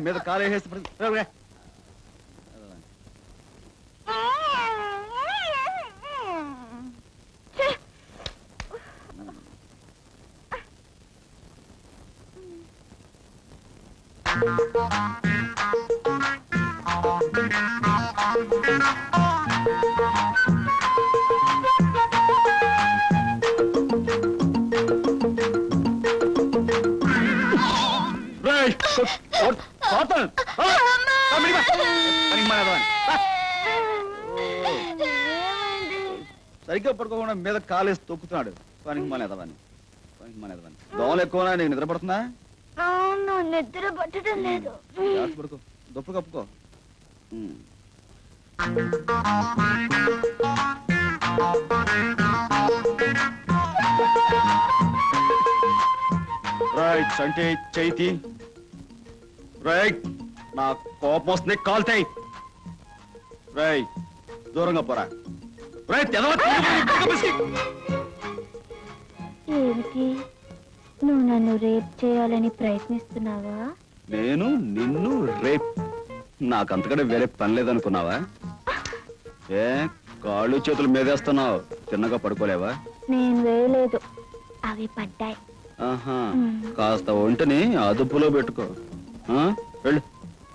మీద కాలు వేసేసి సరిగ్గా పడుకోకుండా మీద కాలేసి తొక్కుతున్నాడు. పనికి మానేదవాన్ని దోమలు ఎక్కువ. నీకు నిద్ర పడుతుందా? నిద్ర పట్టడం లేదు. పడుకో, దుప్పటి కప్పుకో. రైట్ అంటే చైతి. రైట్, నా కోపం వస్తుంది, కాల్తాయి. రైట్, దూరంగా పోరా. రైట్, ఏమిటి, నువ్వు నన్ను రేప్ చేయాలని ప్రయత్నిస్తున్నావా? నేను నిన్ను రేప్? నాకంతకంటే వేరే పని లేదనుకున్నావా? ఏ కాళ్ళు చేతులు మీదేస్తున్నావు, తిన్నగా పడుకోలేవా? నేను వేయలేదు, అవి పడ్డాయి. ఆహా, కాస్త ఒంటిని అదుపులో పెట్టుకో. వెళ్ళు,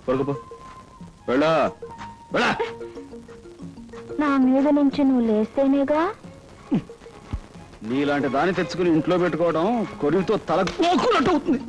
పడుకోపో. వెళ్ళా వెళ్ళా. నా మీద నుంచి నువ్వు లేస్తేనేగా. నీలాంటి దాన్ని తెచ్చుకుని ఇంట్లో పెట్టుకోవడం కొరివితో తల కోకున్నట్టు అవుతుంది.